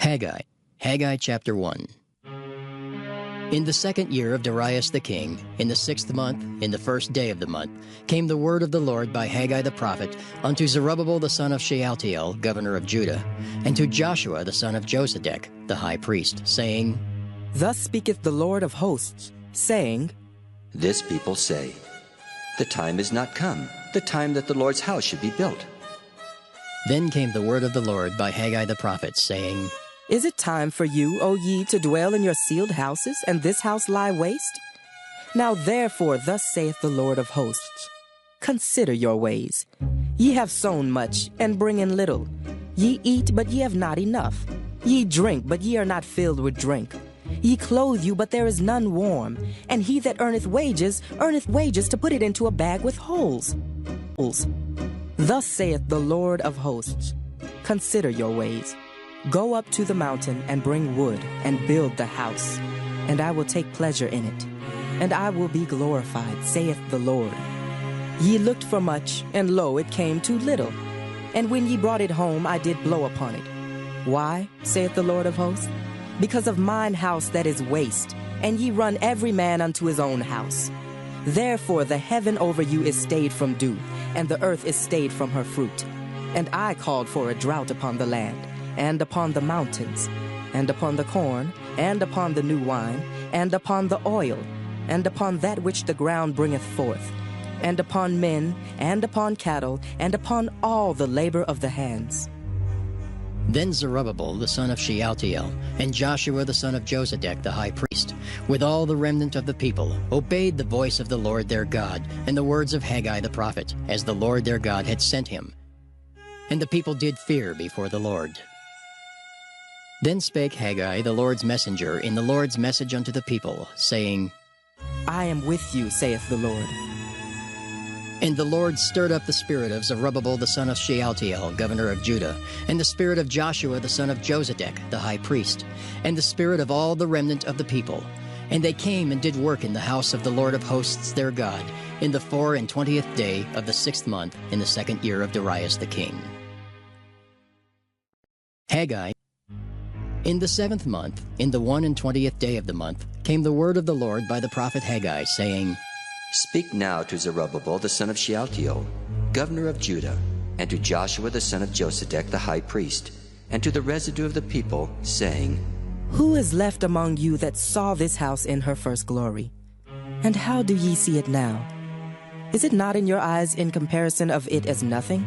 Haggai chapter 1. In the 2nd year of Darius the king, in the 6th month, in the 1st day of the month, came the word of the Lord by Haggai the prophet unto Zerubbabel the son of Shealtiel, governor of Judah, and to Joshua the son of Josedech, the high priest, saying, Thus speaketh the Lord of hosts, saying, This people say, The time is not come, the time that the Lord's house should be built. Then came the word of the Lord by Haggai the prophet, saying, Is it time for you, O ye, to dwell in your sealed houses, and this house lie waste? Now therefore thus saith the Lord of hosts, Consider your ways. Ye have sown much, and bring in little. Ye eat, but ye have not enough. Ye drink, but ye are not filled with drink. Ye clothe you, but there is none warm. And he that earneth wages to put it into a bag with holes. Thus saith the Lord of hosts, Consider your ways. Go up to the mountain, and bring wood, and build the house, and I will take pleasure in it, and I will be glorified, saith the Lord. Ye looked for much, and lo, it came too little. And when ye brought it home, I did blow upon it. Why, saith the Lord of hosts? Because of mine house that is waste, and ye run every man unto his own house. Therefore the heaven over you is stayed from dew, and the earth is stayed from her fruit. And I called for a drought upon the land, and upon the mountains, and upon the corn, and upon the new wine, and upon the oil, and upon that which the ground bringeth forth, and upon men, and upon cattle, and upon all the labor of the hands. Then Zerubbabel the son of Shealtiel, and Joshua the son of Josedech the high priest, with all the remnant of the people, obeyed the voice of the Lord their God, and the words of Haggai the prophet, as the Lord their God had sent him. And the people did fear before the Lord. Then spake Haggai the Lord's messenger in the Lord's message unto the people, saying, I am with you, saith the Lord. And the Lord stirred up the spirit of Zerubbabel the son of Shealtiel, governor of Judah, and the spirit of Joshua the son of Josedech, the high priest, and the spirit of all the remnant of the people. And they came and did work in the house of the Lord of hosts their God, in the 24th day of the 6th month, in the 2nd year of Darius the king. Haggai. In the 7th month, in the 21st day of the month, came the word of the Lord by the prophet Haggai, saying, Speak now to Zerubbabel the son of Shealtiel, governor of Judah, and to Joshua the son of Josedech the high priest, and to the residue of the people, saying, Who is left among you that saw this house in her first glory? And how do ye see it now? Is it not in your eyes in comparison of it as nothing?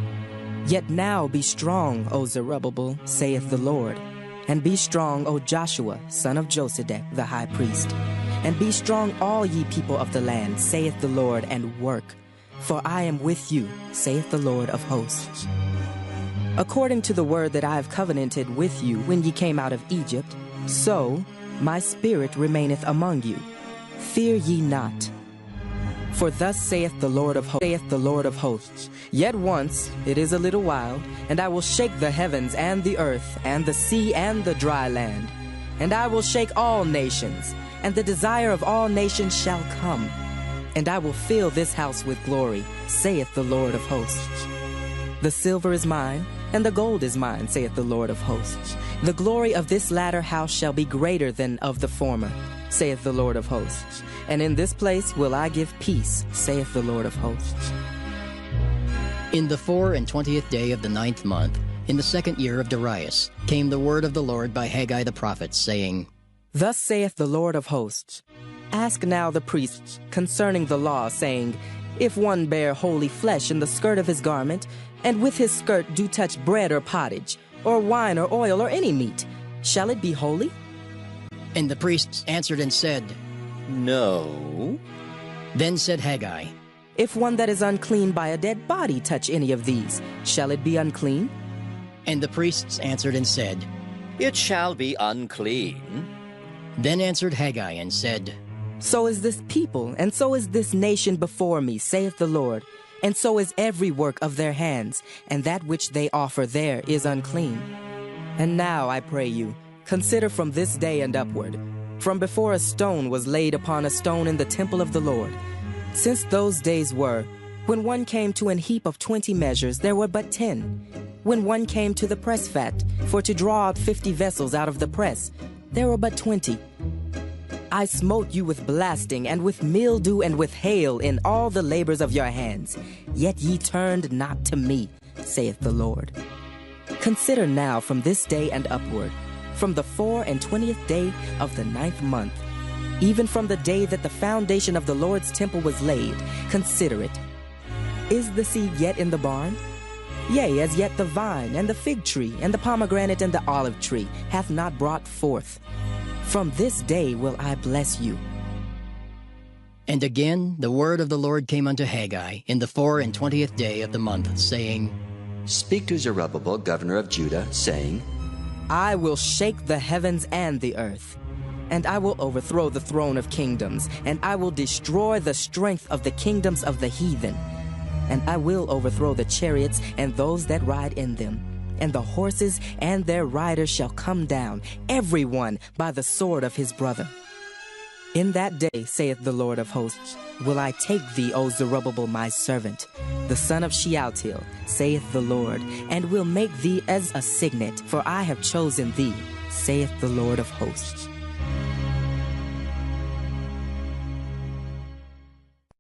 Yet now be strong, O Zerubbabel, saith the Lord, and be strong, O Joshua, son of Josedech the high priest. And be strong, all ye people of the land, saith the Lord, and work. For I am with you, saith the Lord of hosts. According to the word that I have covenanted with you when ye came out of Egypt, so my spirit remaineth among you. Fear ye not. For thus saith the Lord of hosts, Yet once, it is a little while, and I will shake the heavens and the earth, and the sea and the dry land. And I will shake all nations, and the desire of all nations shall come. And I will fill this house with glory, saith the Lord of hosts. The silver is mine, and the gold is mine, saith the Lord of hosts. The glory of this latter house shall be greater than of the former, saith the Lord of hosts. And in this place will I give peace, saith the Lord of hosts. In the 24th day of the 9th month, in the 2nd year of Darius, came the word of the Lord by Haggai the prophet, saying, Thus saith the Lord of hosts, Ask now the priests concerning the law, saying, If one bear holy flesh in the skirt of his garment, and with his skirt do touch bread or pottage, or wine or oil or any meat, shall it be holy? And the priests answered and said, No. Then said Haggai, If one that is unclean by a dead body touch any of these, shall it be unclean? And the priests answered and said, It shall be unclean. Then answered Haggai and said, So is this people, and so is this nation before me, saith the Lord, and so is every work of their hands, and that which they offer there is unclean. And now, I pray you, consider from this day and upward, from before a stone was laid upon a stone in the temple of the Lord, since those days were, when one came to an heap of 20 measures, there were but 10. when one came to the press vat for to draw out 50 vessels out of the press, there were but 20. I smote you with blasting, and with mildew, and with hail in all the labors of your hands. Yet ye turned not to me, saith the Lord. Consider now from this day and upward, from the 24th day of the 9th month, even from the day that the foundation of the Lord's temple was laid, consider it. Is the seed yet in the barn? Yea, as yet the vine, and the fig tree, and the pomegranate, and the olive tree hath not brought forth. From this day will I bless you. And again the word of the Lord came unto Haggai in the 24th day of the month, saying, Speak to Zerubbabel, governor of Judah, saying, I will shake the heavens and the earth, and I will overthrow the throne of kingdoms, and I will destroy the strength of the kingdoms of the heathen. And I will overthrow the chariots and those that ride in them, and the horses and their riders shall come down, every one by the sword of his brother. In that day, saith the Lord of hosts, will I take thee, O Zerubbabel, my servant, the son of Shealtiel, saith the Lord, and will make thee as a signet, for I have chosen thee, saith the Lord of hosts.